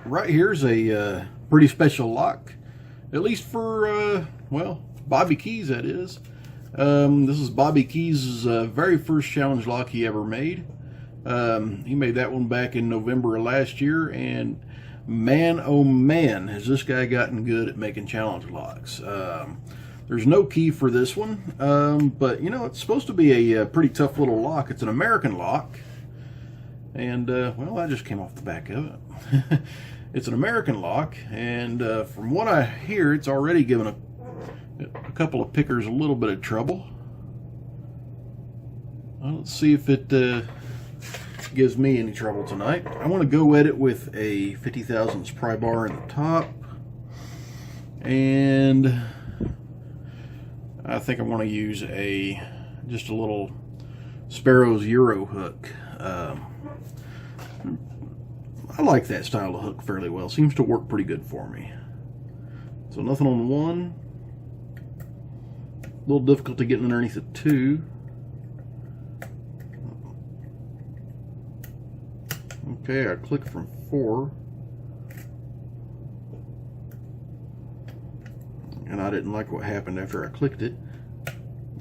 right here's a pretty special lock, at least for, well, Bobby Keyz, that is. This is Bobby Keyz' very first challenge lock he ever made. He made that one back in November of last year, and man, oh man, has this guy gotten good at making challenge locks. There's no key for this one, but you know, it's supposed to be a pretty tough little lock. It's an American lock, and well, that just came off the back of it. It's an American lock, and from what I hear, it's already given a couple of pickers a little bit of trouble. Well, let's see if it gives me any trouble tonight. I want to go at it with a 50 thousandths pry bar in the top, and I think I want to use just a little Sparrow's Euro hook. I like that style of hook fairly well. Seems to work pretty good for me. So nothing on one. A little difficulty getting underneath the two. Okay, I click from 4. And I didn't like what happened after I clicked it.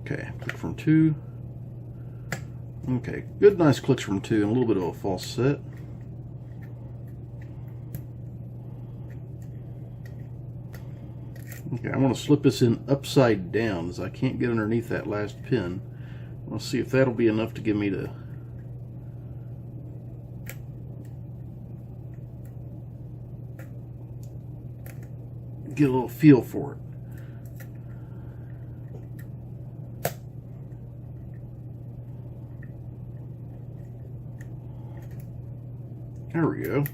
Okay, click from 2. Okay, good nice clicks from 2 and a little bit of a false set. Okay, I want to slip this in upside down as I can't get underneath that last pin. I want to see if that'll be enough to give me to get a little feel for it. There we go.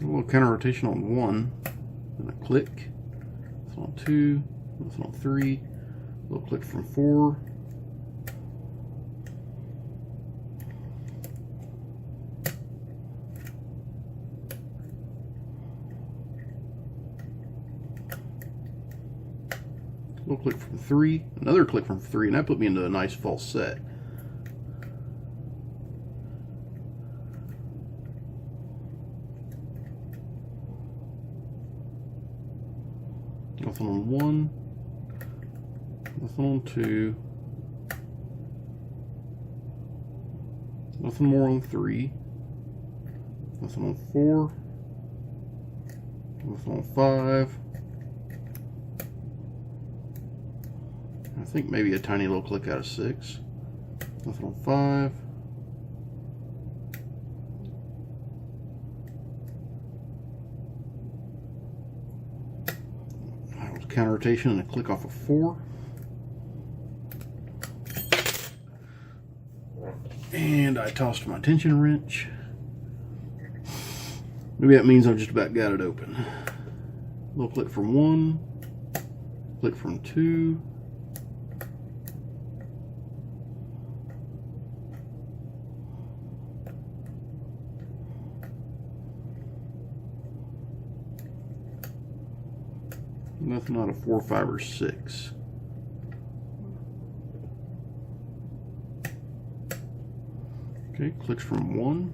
A little counter rotation on 1, then a click. Nothing on 2, nothing on 3. A little click from 4. A little click from 3, another click from 3, and that put me into a nice false set. Nothing on 1, nothing on 2, nothing more on 3, nothing on 4, nothing on 5. I think maybe a tiny little click out of 6. Nothing on 5. Counter rotation and a click off of 4. And I tossed my tension wrench. Maybe that means I've just about got it open. A little click from 1, click from 2. Nothing out of 4, 5, or 6. Okay, clicks from 1.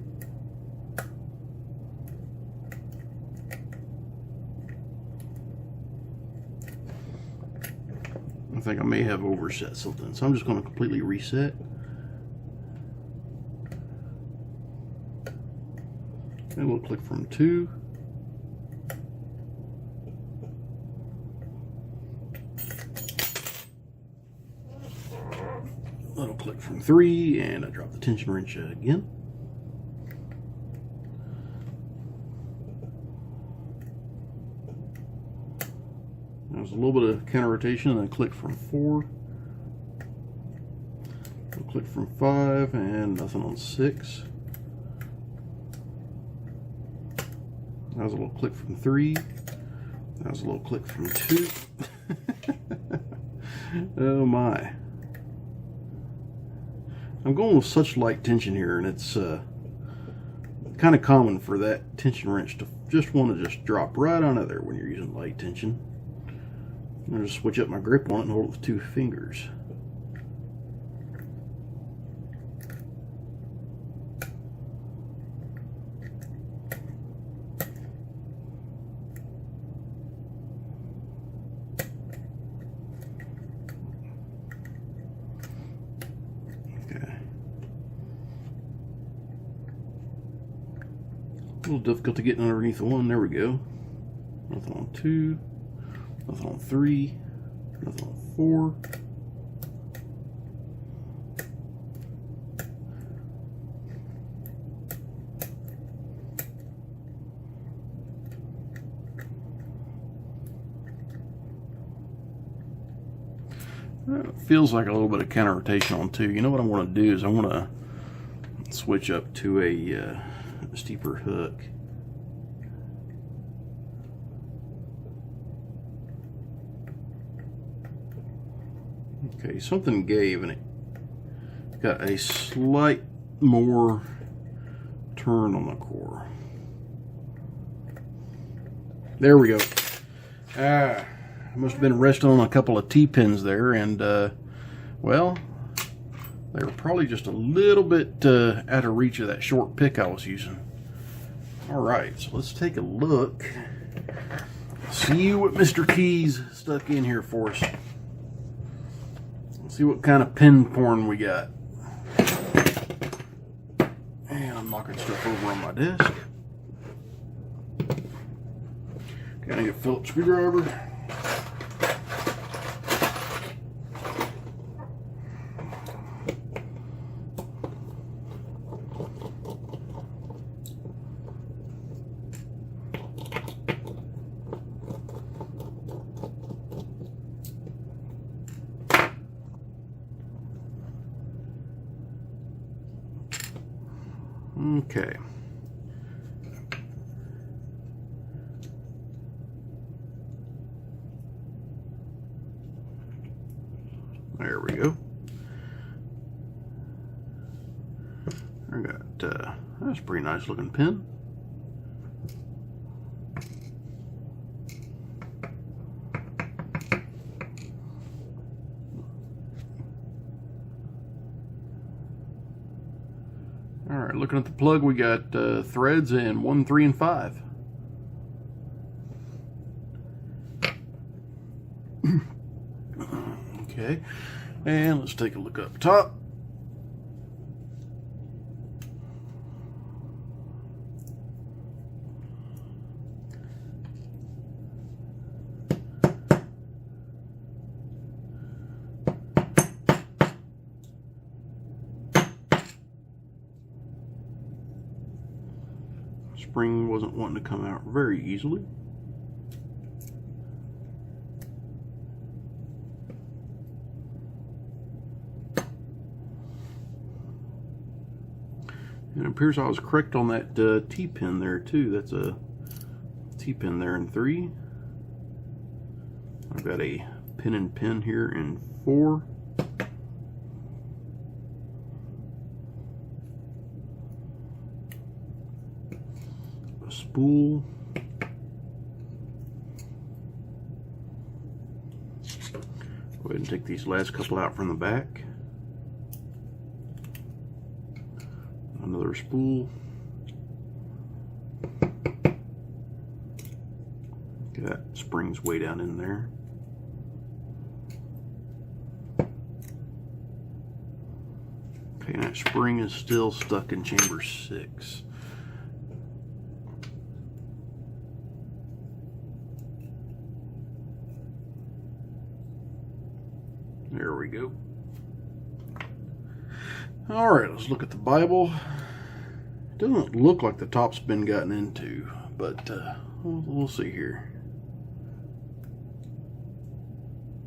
I think I may have overset something, so I'm just going to completely reset. And we'll click from 2. Little click from 3, and I drop the tension wrench again. There's a little bit of counter rotation, and then click from 4. Little click from 5, and nothing on 6. That was a little click from 3. That was a little click from 2. Oh my. I'm going with such light tension here, and it's kind of common for that tension wrench to just want to just drop right out of there when you're using light tension. I'm going to switch up my grip on it and hold it with 2 fingers. little difficult to get underneath the one. There we go. Nothing on 2. Nothing on 3. Nothing on 4. It feels like a little bit of counter rotation on 2. You know what I want to do is I want to switch up to a steeper hook. Okay, something gave and it got a slight more turn on the core. There we go. I must have been resting on a couple of T-pins there, and well, they were probably just a little bit out of reach of that short pick I was using. Alright, so let's take a look. See what Mr. Keyz stuck in here for us. Let's see what kind of pin porn we got. And I'm knocking stuff over on my desk. Gotta get a Phillips screwdriver. Okay. There we go. I got, that's a pretty nice looking pin. Alright, looking at the plug, we got threads in 1, 3, and 5. Okay, and let's take a look up top. Spring wasn't wanting to come out very easily. And it appears I was correct on that T-pin there too. That's a T-pin there in 3. I've got a pin and pin here in 4. A spool. Go ahead and take these last couple out from the back. Another spool. That spring's way down in there. Okay, and that spring is still stuck in chamber 6. There we go. All right, let's look at the Bible. It doesn't look like the top's been gotten into, but we'll see here.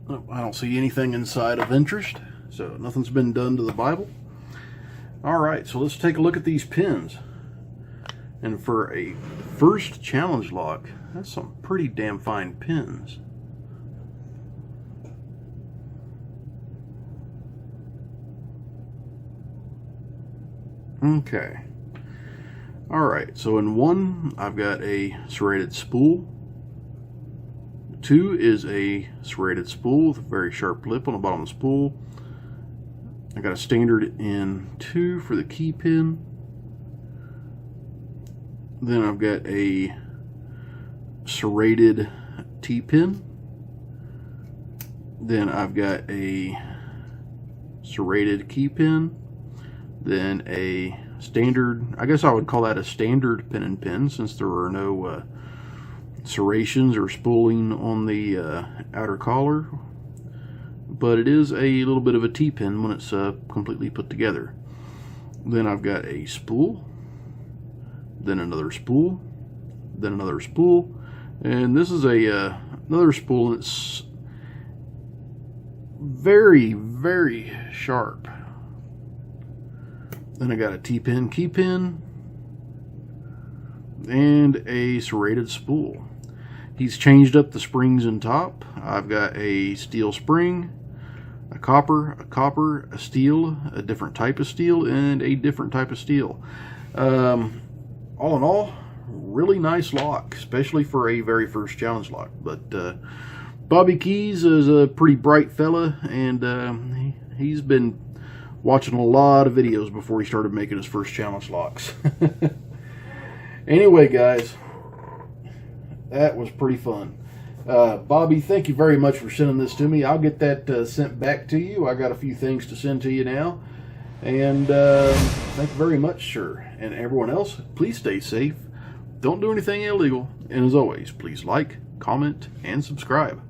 Oh, I don't see anything inside of interest, so nothing's been done to the Bible. All right, so let's take a look at these pins. And for a first challenge lock, that's some pretty damn fine pins. Okay. Alright, so in 1, I've got a serrated spool. 2 is a serrated spool with a very sharp lip on the bottom of the spool. I got a standard in 2 for the key pin. Then I've got a serrated T-pin. Then I've got a serrated key pin. then a standard, I guess I would call that a standard pin and pin, since there are no serrations or spooling on the outer collar, but it is a little bit of a T-pin when it's completely put together. Then I've got a spool, then another spool, then another spool, and this is a another spool, and it's very, very sharp. Then I got a T-pin key pin and a serrated spool. He's changed up the springs in top. I've got a steel spring, a copper, a steel, a different type of steel, and a different type of steel. All in all, really nice lock, especially for a very first challenge lock. But Bobby Keyz is a pretty bright fella, and he's been watching a lot of videos before he started making his first challenge locks. Anyway, guys, that was pretty fun. Bobby, thank you very much for sending this to me. I'll get that sent back to you. I got a few things to send to you now. And thank you very much, sir. And everyone else, please stay safe. Don't do anything illegal. And as always, please like, comment, and subscribe.